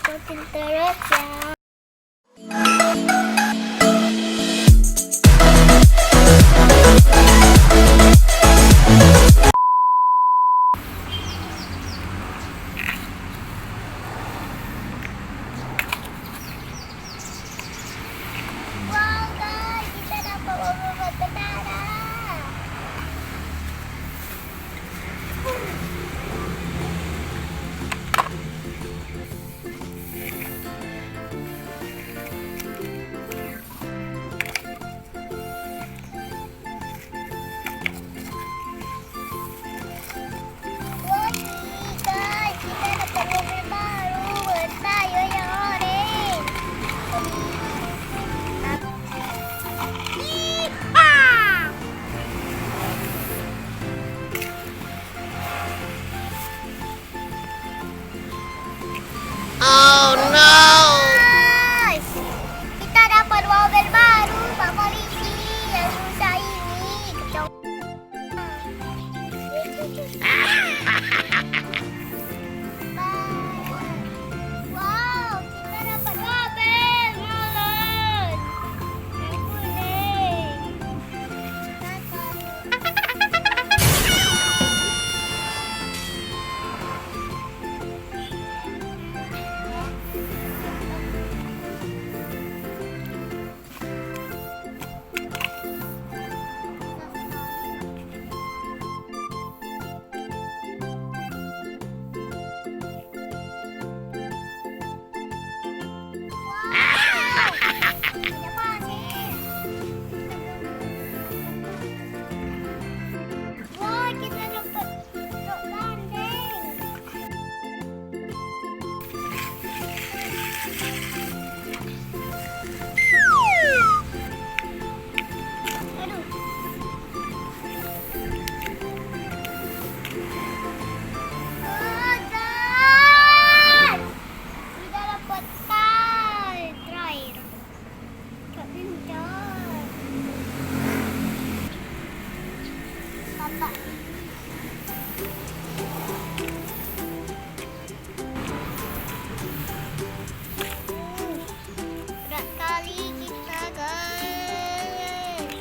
ikutin terus ya. Wow guys, kita dapat mobil berkendara. Oh no! Guys, kita dapat mobil baru, Pak Polisi. Yang susah ini wow, kita dapat mobil molen yang kuning. Wah, kita dapat truk gandeng. Aduh. Guys, kita dapat terakhir. Kak Bintar. Papa. Berat kali kita guys.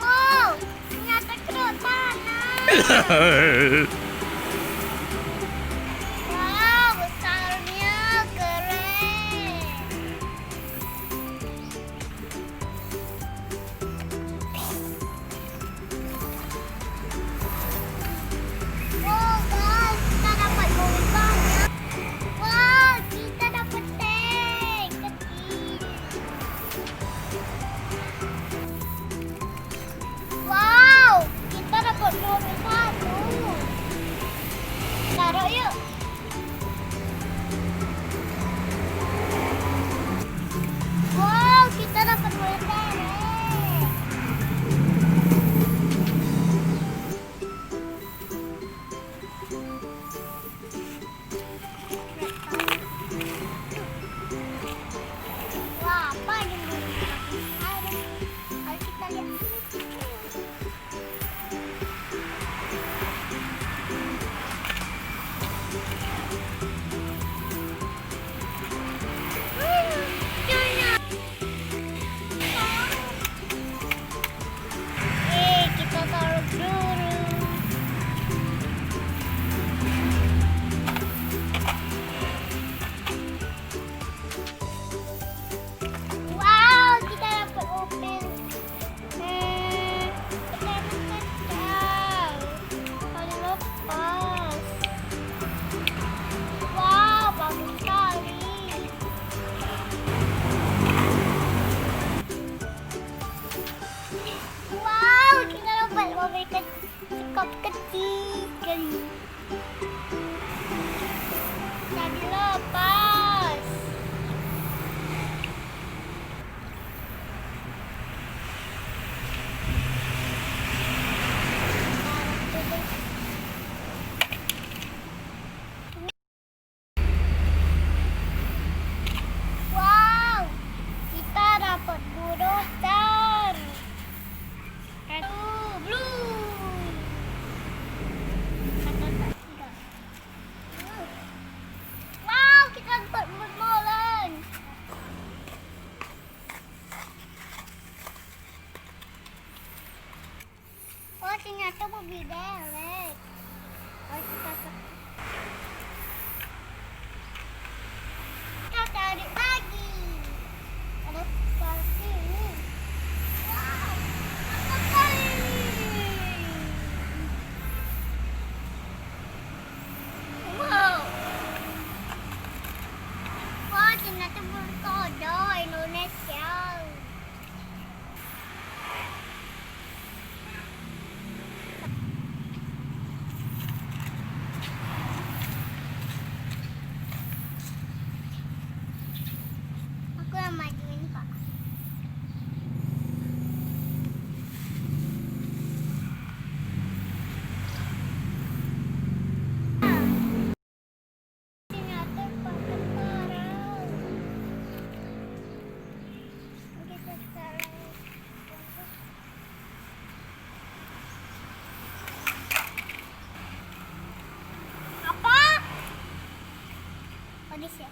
Wow, ternyata keruk tanah. Wow, besarnya keren. Wow guys, kita dapat mobil banyak. Wow, kita dapat tank kecil. Wow, kita dapat mobil baru. didelek. Oh, kita tarik lagi. Ada seperti ini. Wow, apa kali? Wow. Wah, ternyata berkodo Indonesia. Aku yang majuin, Pak. Ternyata pakai parang. Kita sekarang apa? Pedis ya?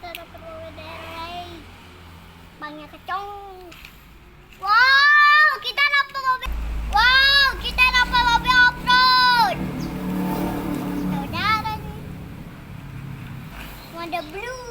Kita perlu delay. Bangnya kecong. Wow, kita dapat mobil. Wow, kita dapat mobil off-road. Saudara nih. Warna blue.